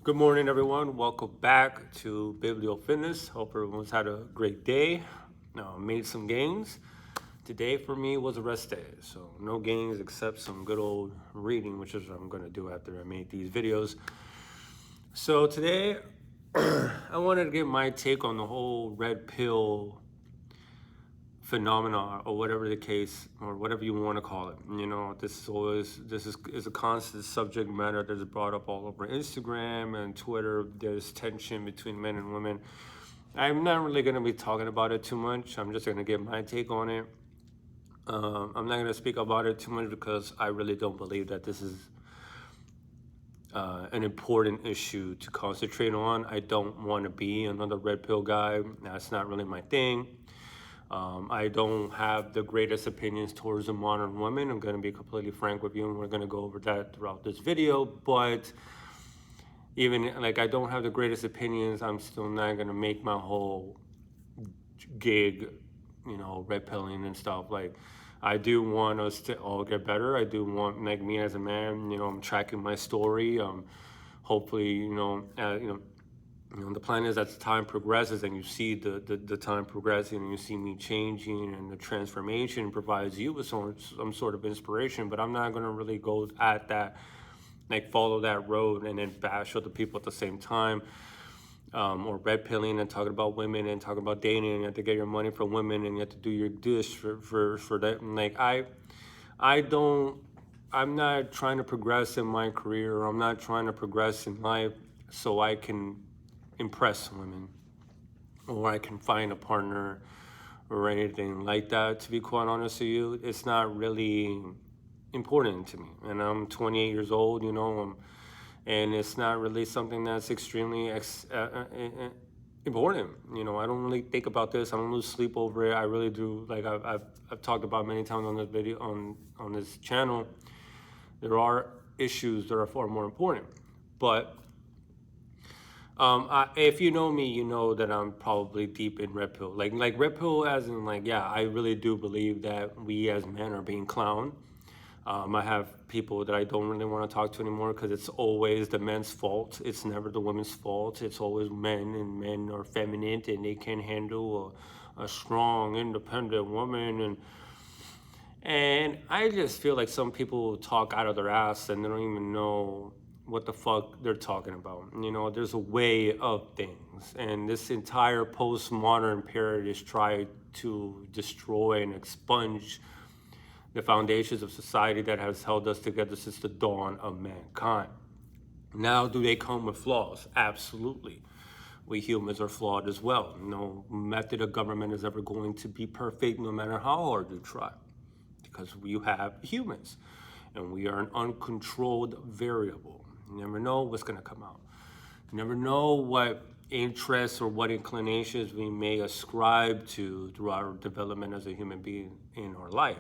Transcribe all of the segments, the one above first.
Good morning, everyone. Welcome back to Biblio Fitness. Hope everyone's had a great day. Made some gains. Today for me was a rest day, so no gains except some good old reading, which is what I'm going to do after I made these videos. So today, I wanted to get my take on the whole red pill phenomena, or whatever the case, or whatever you want to call it. This is a constant subject matter that's brought up all over Instagram and Twitter. There's tension between men and women. I'm not really going to be talking about it too much. I'm just going to give my take on it. I'm not going to speak about it too much because I really don't believe that this is an important issue to concentrate on. I don't want to be another red pill guy. That's not really my thing. I don't have the greatest opinions towards the modern woman. I'm going to be completely frank with you, and we're going to go over that throughout this video. But even like I don't have the greatest opinions, I'm still not going to make my whole gig, red pilling and stuff. Like, I do want us to all get better. I do want, like, me as a man, I'm tracking my story. Hopefully, the plan is as time progresses and you see the time progressing and you see me changing and the transformation provides you with some sort of inspiration. But I'm not going to really go at that, like follow that road and then bash other people at the same time, or red pilling and talking about women and talking about dating and you have to get your money from women and you have to do your dish for that. And like I'm not trying to progress in my career. I'm not trying to progress in life so I can impress women or I can find a partner or anything like that. To be quite honest with you, it's not really important to me. And I'm 28 years old, and it's not really something that's extremely important. I don't really think about this. I don't lose sleep over it. I really do. Like I've talked about many times on this video, on this channel, there are issues that are far more important. But if you know me, you know that I'm probably deep in red pill. Like red pill, as in I really do believe that we as men are being clowned. I have people that I don't really want to talk to anymore because it's always the men's fault. It's never the women's fault. It's always men, and men are feminine and they can handle a strong, independent woman. And I just feel like some people talk out of their ass and they don't even know what the fuck they're talking about. There's a way of things. And this entire postmodern period is trying to destroy and expunge the foundations of society that has held us together since the dawn of mankind. Now, do they come with flaws? Absolutely. We humans are flawed as well. No method of government is ever going to be perfect, no matter how hard you try, because you have humans and we are an uncontrolled variable. You never know what's going to come out. You never know what interests or what inclinations we may ascribe to through our development as a human being in our life,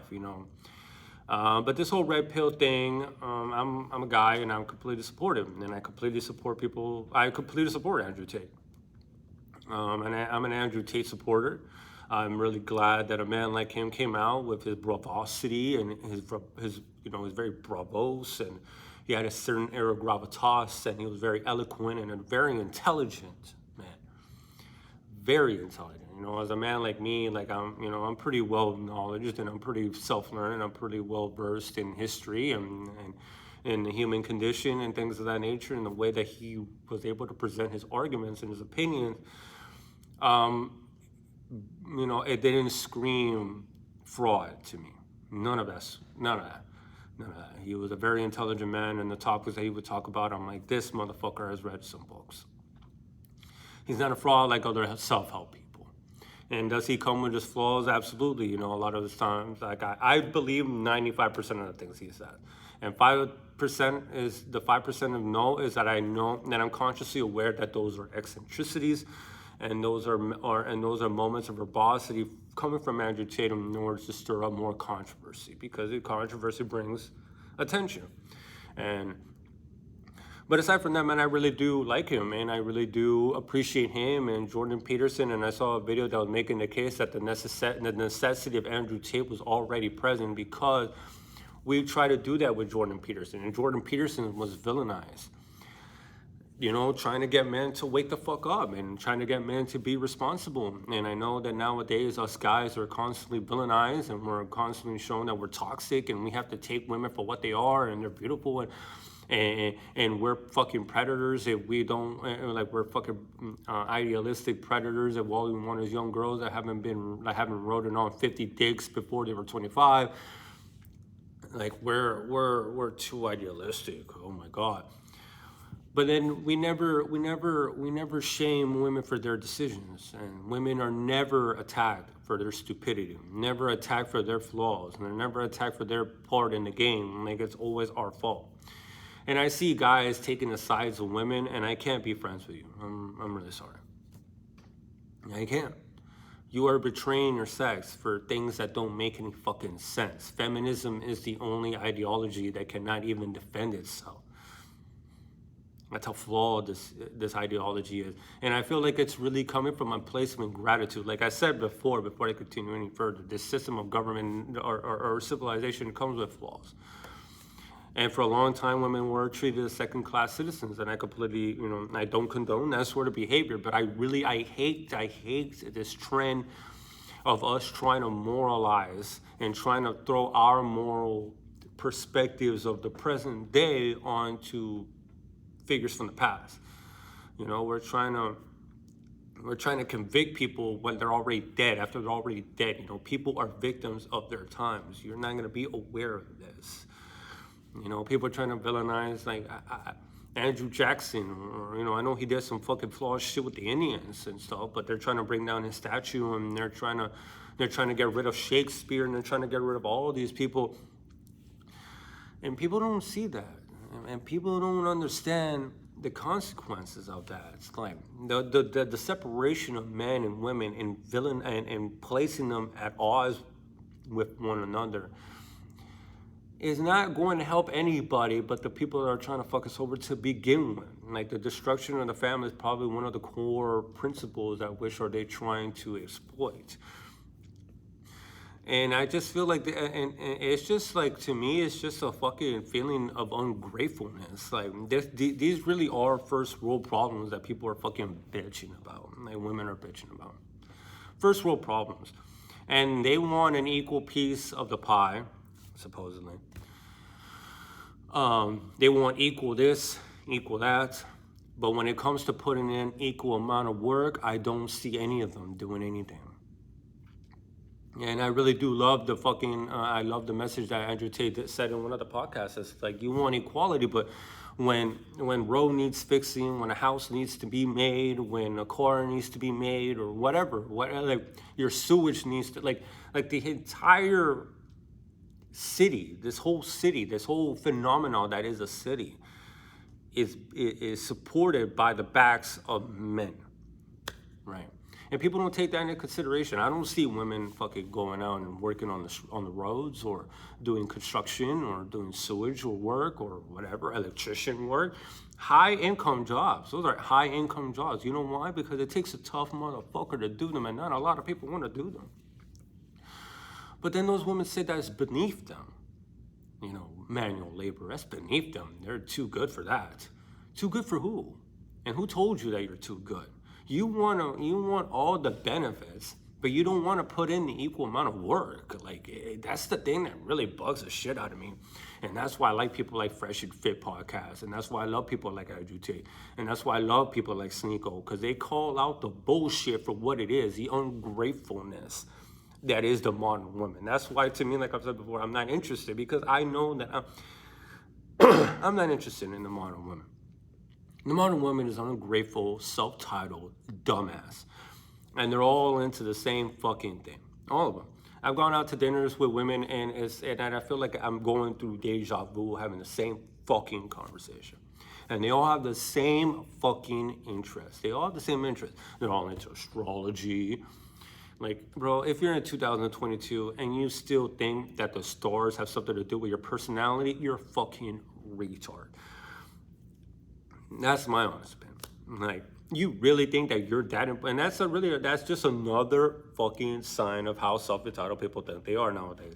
But this whole red pill thing, I'm a guy and I'm completely supportive, and I completely support people. I completely support Andrew Tate. And I'm an Andrew Tate supporter. I'm really glad that a man like him came out with his bravosity and his very bravos, and he had a certain air of gravitas, and he was very eloquent and a very intelligent man. Very intelligent. As a man like me, I'm pretty well knowledgeable and I'm pretty self-learned. I'm pretty well versed in history and in the human condition and things of that nature, and the way that he was able to present his arguments and his opinions. It didn't scream fraud to me. None of that. He was a very intelligent man, and the topics that he would talk about, I'm like, this motherfucker has read some books. He's not a fraud like other self-help people. And does he come with his flaws? Absolutely. A lot of the times, I believe 95% of the things he said. And 5% is, the 5% of no is that I know, that I'm consciously aware that those are eccentricities, and those are moments of verbosity coming from Andrew Tate in order to stir up more controversy, because controversy brings attention. But aside from that, man, I really do like him, and I really do appreciate him and Jordan Peterson. And I saw a video that was making the case that the necessity of Andrew Tate was already present, because we try to do that with Jordan Peterson, and Jordan Peterson was villainized. you know, trying to get men to wake the fuck up and trying to get men to be responsible. And I know that nowadays us guys are constantly villainized and we're constantly shown that we're toxic and we have to take women for what they are and they're beautiful and we're fucking predators if we don't, like we're fucking idealistic predators if all we want is young girls that haven't rode on 50 dicks before they were 25. Like we're too idealistic. Oh my God. But then we never shame women for their decisions, and women are never attacked for their stupidity, never attacked for their flaws, and they're never attacked for their part in the game. Like it's always our fault. And I see guys taking the sides of women, and I can't be friends with you. I'm really sorry. I can't. You are betraying your sex for things that don't make any fucking sense. Feminism is the only ideology that cannot even defend itself. That's how flawed this ideology is. And I feel like it's really coming from a place of ingratitude. Like I said before I continue any further, this system of government or civilization comes with flaws. And for a long time, women were treated as second-class citizens, and I completely, you know, I don't condone that sort of behavior, but I hate this trend of us trying to moralize and trying to throw our moral perspectives of the present day onto figures from the past. You know, we're trying to convict people when they're already dead, after they're already dead. You know, people are victims of their times. You're not going to be aware of this. You know, people are trying to villainize like Andrew Jackson, or, you know, I know he did some fucking flawed shit with the Indians and stuff, but they're trying to bring down his statue, and they're trying to get rid of Shakespeare, and they're trying to get rid of all of these people. And people don't see that, and people don't understand the consequences of that. It's like the separation of men and women and placing them at odds with one another is not going to help anybody but the people that are trying to fuck us over to begin with. Like the destruction of the family is probably one of the core principles that which are they trying to exploit. And I just feel like, and it's just like, to me, it's just a fucking feeling of ungratefulness. Like these really are first world problems that people are fucking bitching about. Like women are bitching about. First world problems. And they want an equal piece of the pie, supposedly. They want equal this, equal that. But when it comes to putting in equal amount of work, I don't see any of them doing anything. And I really do love the fucking, I love the message that Andrew Tate said in one of the podcasts. It's like, you want equality, but when road needs fixing, when a house needs to be made, when a car needs to be made, or whatever, like your sewage needs to, like the entire city, this whole phenomenon that is a city is supported by the backs of men, right? And people don't take that into consideration. I don't see women fucking going out and working on the roads, or doing construction, or doing sewage or work, or whatever, electrician work. High income jobs. Those are high income jobs. You know why? Because it takes a tough motherfucker to do them, and not a lot of people want to do them. But then those women say that it's beneath them. You know, manual labor, that's beneath them. They're too good for that. Too good for who? And who told you that you're too good? You want all the benefits, but you don't want to put in the equal amount of work. Like, that's the thing that really bugs the shit out of me. And that's why I like people like Fresh and Fit podcast. And that's why I love people like Andrew Tate. And that's why I love people like Sneeko, because they call out the bullshit for what it is, the ungratefulness that is the modern woman. That's why, to me, like I've said before, I'm not interested, because I know that I'm not interested in the modern woman. The modern woman is an ungrateful, self-titled dumbass. And they're all into the same fucking thing. All of them. I've gone out to dinners with women, and I feel like I'm going through deja vu, having the same fucking conversation. And they all have the same fucking interests. They all have the same interests. They're all into astrology. Like, bro, if you're in 2022 and you still think that the stars have something to do with your personality, you're a fucking retard. That's my honest opinion. Like, you really think that you're that important? And that's just another fucking sign of how self-entitled people think they are nowadays.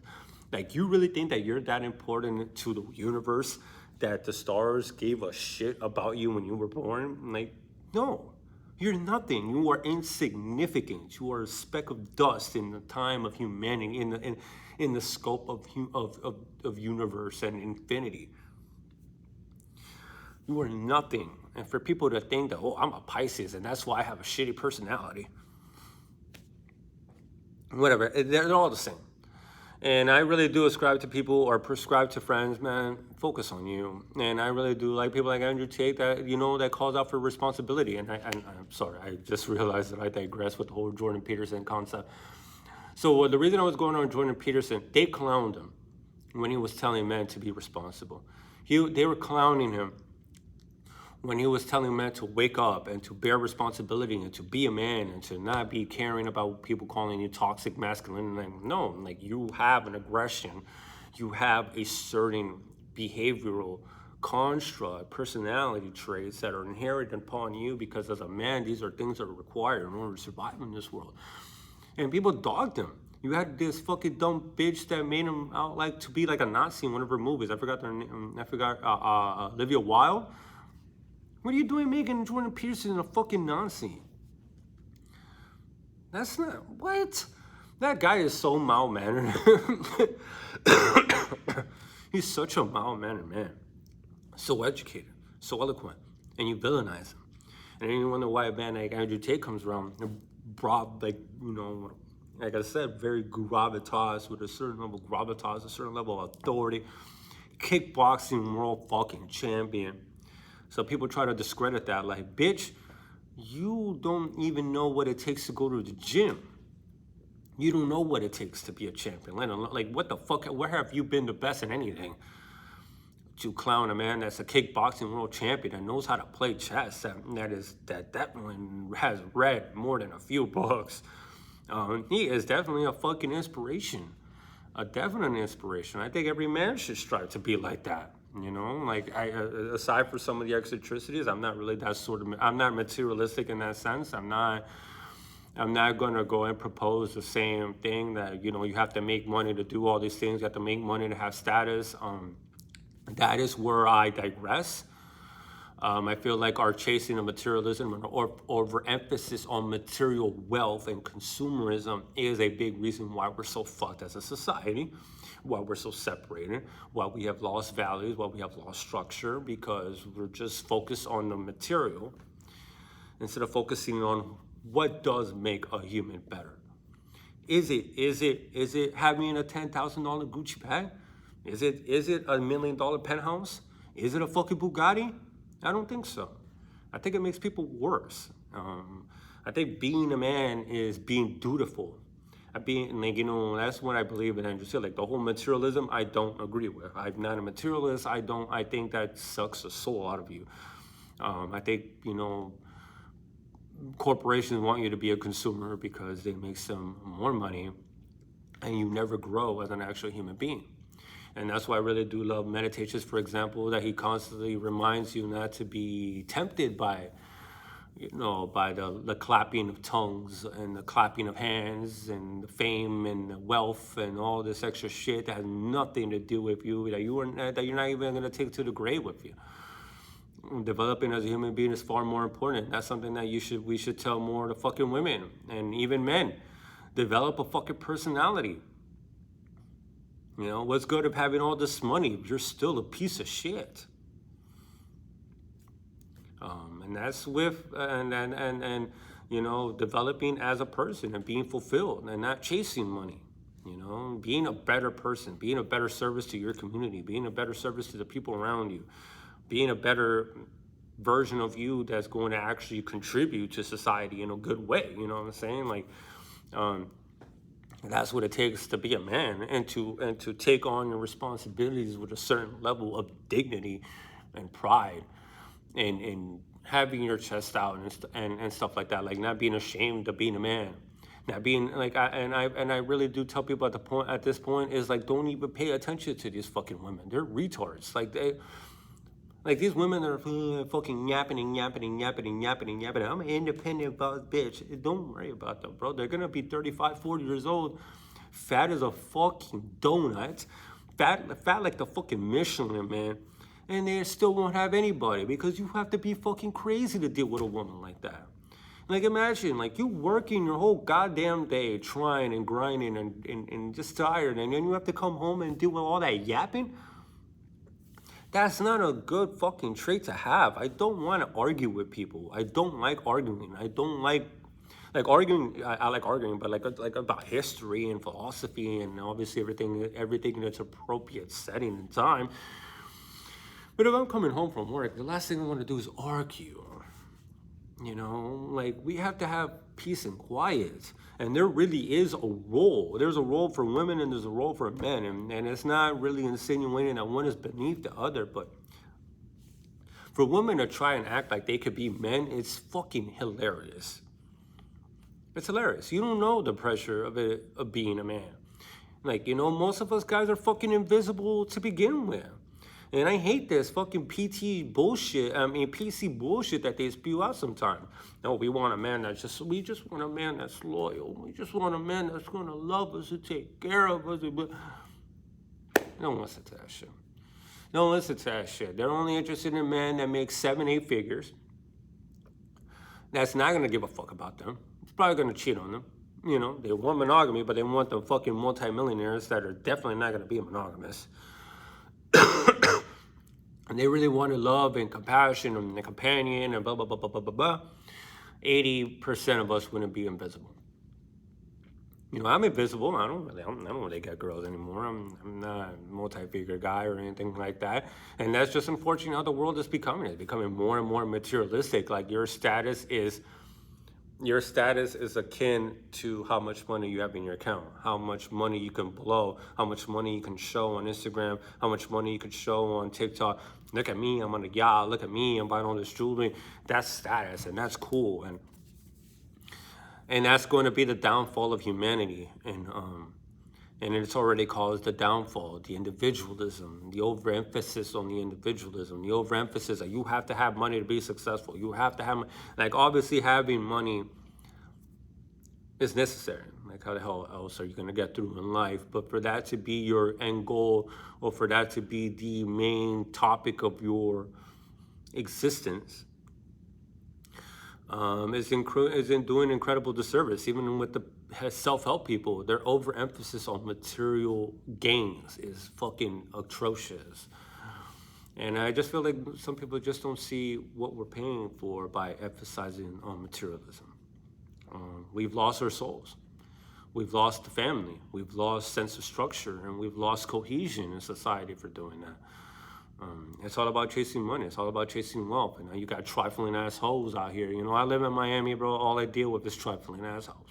Like, you really think that you're that important to the universe that the stars gave a shit about you when you were born? Like, no. You're nothing. You are insignificant. You are a speck of dust in the time of humanity, in the scope of universe and infinity. You are nothing. And for people to think that, oh, I'm a Pisces and that's why I have a shitty personality. Whatever, they're all the same. And I really do ascribe to people or prescribe to friends, man, focus on you. And I really do like people like Andrew Tate that, that calls out for responsibility. And I'm sorry, I just realized that I digress with the whole Jordan Peterson concept. So the reason I was going on Jordan Peterson, they clowned him when he was telling men to be responsible. They were clowning him when he was telling men to wake up and to bear responsibility and to be a man and to not be caring about people calling you toxic masculine. Like, no, like you have an aggression, you have a certain behavioral construct, personality traits that are inherited upon you because as a man, these are things that are required in order to survive in this world. And people dogged him. You had this fucking dumb bitch that made him out like to be like a Nazi in one of her movies. I forgot their name. Olivia Wilde. What are you doing making Jordan Peterson a fucking Nazi? That's not, what? That guy is so mild-mannered. He's such a mild-mannered man. So educated, so eloquent, and you villainize him. And then you wonder why a man like Andrew Tate comes around and brought, like I said, very gravitas, with a certain level of gravitas, a certain level of authority. Kickboxing world fucking champion. So people try to discredit that, like, bitch, you don't even know what it takes to go to the gym. You don't know what it takes to be a champion. Like, what the fuck, where have you been the best in anything? To clown a man that's a kickboxing world champion that knows how to play chess, that one has read more than a few books. He is definitely a fucking inspiration. A definite inspiration. I think every man should strive to be like that. Like aside for some of the eccentricities, I'm not really that sort of. I'm not materialistic in that sense. I'm not gonna go and propose the same thing that you have to make money to do all these things. You have to make money to have status. That is where I digress. I feel like our chasing of materialism and overemphasis on material wealth and consumerism is a big reason why we're so fucked as a society, why we're so separated, why we have lost values, why we have lost structure, because we're just focused on the material instead of focusing on what does make a human better. Is it having a $10,000 Gucci bag? Is it $1 million penthouse? Is it a fucking Bugatti? I don't think so. I think it makes people worse. I think being a man is being dutiful. That's what I believe in Andrew Tate. Like the whole materialism, I don't agree with. I'm not a materialist. I think that sucks the soul out of you. I think, corporations want you to be a consumer because they make some more money and you never grow as an actual human being. And that's why I really do love Meditations, for example, that he constantly reminds you not to be tempted by, by the clapping of tongues and the clapping of hands and the fame and the wealth and all this extra shit that has nothing to do with you, that you're not even going to take to the grave with you. Developing as a human being is far more important. That's something that we should tell more to fucking women and even men. Develop a fucking personality. What's good of having all this money if you're still a piece of shit? And that's with developing as a person and being fulfilled and not chasing money. Being a better person, being a better service to your community, being a better service to the people around you, being a better version of you that's going to actually contribute to society in a good way. You know what I'm saying? Like, that's what it takes to be a man and to take on your responsibilities with a certain level of dignity and pride and having your chest out and stuff like that, like not being ashamed of being a man, not being like I really do tell people at this point is like, don't even pay attention to these fucking women. They're retards. Like these women are fucking yapping. I'm an independent boss bitch. Don't worry about them, bro. They're gonna be 35, 40 years old, fat as a fucking donut, fat like the fucking Michelin man, and they still won't have anybody because you have to be fucking crazy to deal with a woman like that. Like imagine, like you working your whole goddamn day trying and grinding and just tired, and then you have to come home and deal with all that yapping. That's not a good fucking trait to have. I don't want to argue with people. I don't like arguing. I don't like arguing. I like arguing, but like about history and philosophy and obviously everything in its appropriate setting and time. But if I'm coming home from work, the last thing I want to do is argue. You know, like we have to have peace and quiet. And there really is a role. There's a role for women and there's a role for men. And it's not really insinuating that one is beneath the other. But for women to try and act like they could be men, it's fucking hilarious. It's hilarious. You don't know the pressure of being a man. Like, you know, most of us guys are fucking invisible to begin with. And I hate this fucking PC bullshit that they spew out sometimes. No, we want a man we just want a man that's loyal. We just want a man that's gonna love us and take care of us. Don't listen to that shit. Don't listen to that shit. They're only interested in men that make 7-8 figures. That's not gonna give a fuck about them. It's probably gonna cheat on them. You know, they want monogamy, but they want the fucking multimillionaires that are definitely not gonna be monogamous. And they really wanted love and compassion and a companion and blah, blah, blah, blah, blah, blah, blah. 80% of us wouldn't be invisible. You know, I'm invisible. I don't really get girls anymore. I'm not a multi-figure guy or anything like that. And that's just unfortunately how the world is becoming. It's becoming more and more materialistic. Like your status is akin to how much money you have in your account, how much money you can blow, how much money you can show on Instagram, how much money you can show on TikTok. Look at me, I'm on a yacht. Look at me, I'm buying all this jewelry. That's status, and that's cool. And that's going to be the downfall of humanity. And it's already caused the downfall, the individualism, the overemphasis on the individualism, the overemphasis that you have to have money to be successful. You have to have, like, obviously having money is necessary. Like, how the hell else are you going to get through in life? But for that to be your end goal, or for that to be the main topic of your existence, is in doing incredible disservice. Even with the self-help people, their overemphasis on material gains is fucking atrocious. And I just feel like some people just don't see what we're paying for by emphasizing on materialism. We've lost our souls. We've lost the family. We've lost sense of structure, and we've lost cohesion in society for doing that. It's all about chasing money. It's all about chasing wealth. And now you got trifling assholes out here. You know, I live in Miami, bro. All I deal with is trifling assholes.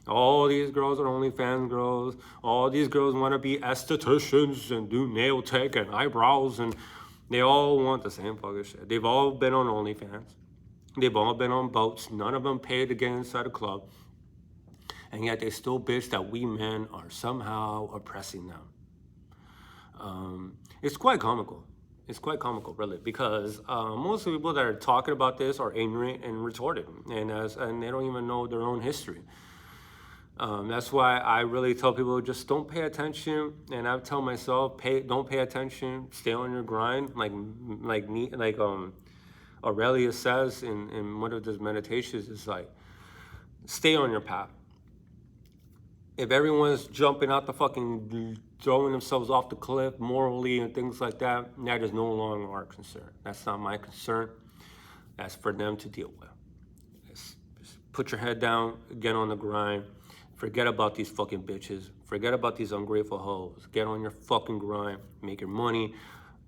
All these girls are OnlyFans girls. All these girls want to be estheticians and do nail tech and eyebrows, and they all want the same fucking shit. They've all been on OnlyFans. They've all been on boats. None of them paid to get inside a club. And yet they still bitch that we men are somehow oppressing them. It's quite comical. It's quite comical, really, because most of the people that are talking about this are ignorant and retarded, and they don't even know their own history. That's why I really tell people, just don't pay attention. And I tell myself, don't pay attention, stay on your grind. Like Aurelius says in one of his meditations, is like, stay on your path. If everyone's jumping out the fucking, throwing themselves off the cliff morally and things like that, that is no longer our concern. That's not my concern. That's for them to deal with. Just put your head down, get on the grind. Forget about these fucking bitches. Forget about these ungrateful hoes. Get on your fucking grind. Make your money.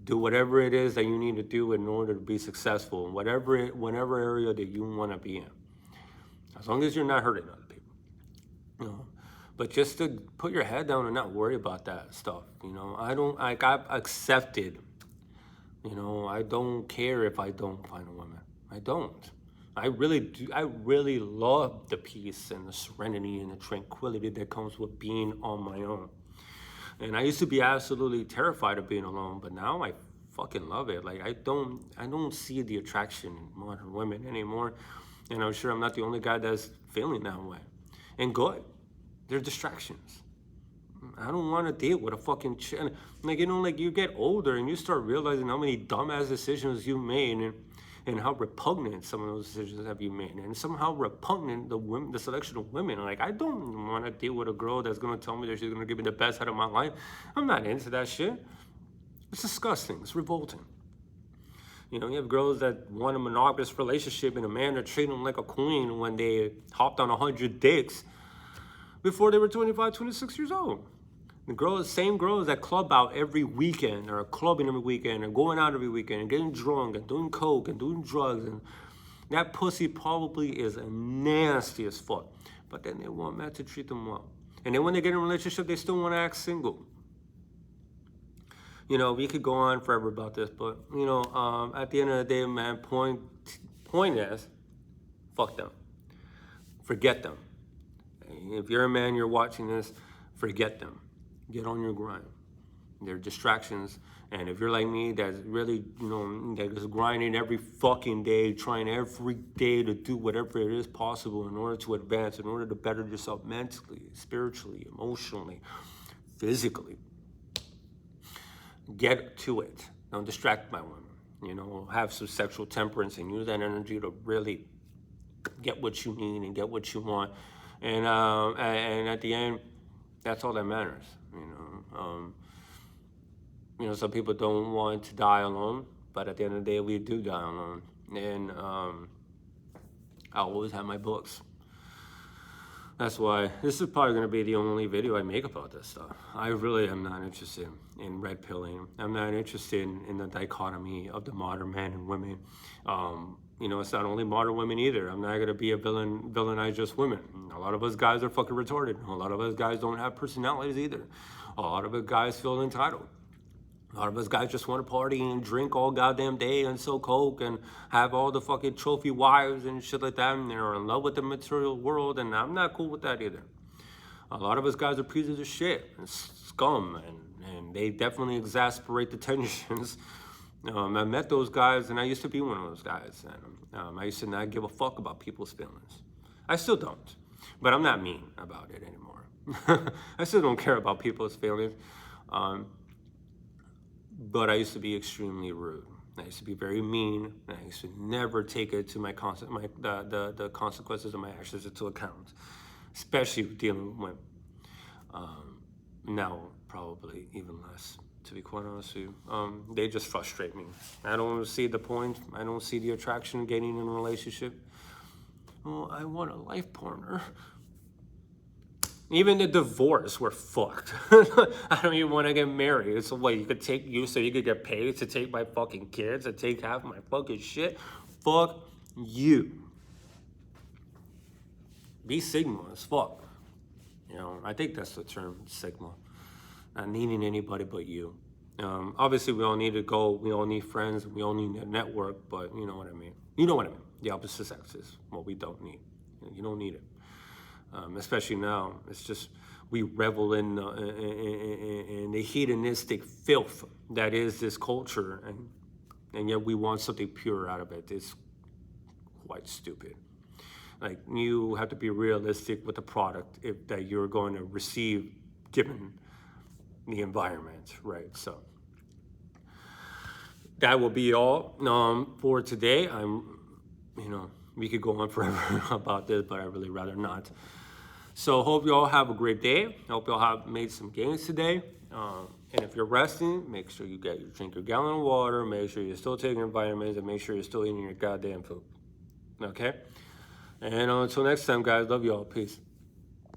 Do whatever it is that you need to do in order to be successful in whatever area that you want to be in. As long as you're not hurting other people. You know? But just to put your head down and not worry about that stuff, you know. I've accepted, you know, I don't care if I don't find a woman. I don't. I really do. I really love the peace and the serenity and the tranquility that comes with being on my own. And I used to be absolutely terrified of being alone, but now I fucking love it. Like, I don't see the attraction in modern women anymore. And I'm sure I'm not the only guy that's feeling that way. And good. They're distractions. I don't want to deal with a fucking chick. Like, you know, like you get older and you start realizing how many dumbass decisions you made, and how repugnant some of those decisions have you made, and somehow repugnant the selection of women. Like, I don't want to deal with a girl that's gonna tell me that she's gonna give me the best out of my life. I'm not into that shit. It's disgusting. It's revolting. You know, you have girls that want a monogamous relationship and a man that treat them like a queen when they hopped on 100 dicks before they were 25, 26 years old. The same girls that club out every weekend, or are clubbing every weekend, or going out every weekend, and getting drunk, and doing coke, and doing drugs, and that pussy probably is nasty as fuck. But then they want men to treat them well. And then when they get in a relationship, they still want to act single. You know, we could go on forever about this, but, you know, at the end of the day, man, point is, fuck them. Forget them. If you're a man, you're watching this, forget them. Get on your grind. They're distractions. And if you're like me, that's really, you know, that is grinding every fucking day, trying every day to do whatever it is possible in order to advance, in order to better yourself mentally, spiritually, emotionally, physically, get to it. Don't distract by women. You know, have some sexual temperance and use that energy to really get what you need and get what you want. And at the end, that's all that matters. You know, some people don't want to die alone, but at the end of the day, we do die alone. And I always have my books. That's why this is probably going to be the only video I make about this stuff. I really am not interested in red pilling. I'm not interested in the dichotomy of the modern men and women. You know, it's not only modern women either. I'm not going to be a villainize just women. A lot of us guys are fucking retarded. A lot of us guys don't have personalities either. A lot of us guys feel entitled. A lot of us guys just want to party and drink all goddamn day and sell coke and have all the fucking trophy wives and shit like that, and they're in love with the material world, and I'm not cool with that either. A lot of us guys are pieces of shit and scum, and they definitely exasperate the tensions. I met those guys, and I used to be one of those guys, and I used to not give a fuck about people's feelings. I still don't, but I'm not mean about it anymore. I still don't care about people's feelings. But I used to be extremely rude. I used to be very mean. And I used to never take it to the consequences of my actions into account, especially dealing with women. Now, probably even less, to be quite honest with you. They just frustrate me. I don't see the point. I don't see the attraction of getting in a relationship. Oh, I want a life partner. Even the divorce, we're fucked. I don't even want to get married. It's a way you could take you so you could get paid to take my fucking kids and take half my fucking shit. Fuck you. Be Sigma as fuck. You know, I think that's the term, Sigma. Not needing anybody but you. Obviously, we all need to go. We all need friends. We all need a network. But you know what I mean. You know what I mean. The opposite sex is what we don't need. You don't need it. Especially now, it's just we revel in the hedonistic filth that is this culture, and yet we want something pure out of it. It's quite stupid. Like, you have to be realistic with the product that you're going to receive, given the environment, right? So that will be all for today. We could go on forever about this, but I'd really rather not. So hope you all have a great day. Hope you all have made some gains today. And if you're resting, make sure you drink your gallon of water. Make sure you're still taking your vitamins, and make sure you're still eating your goddamn food. Okay? And until next time, guys, love you all. Peace.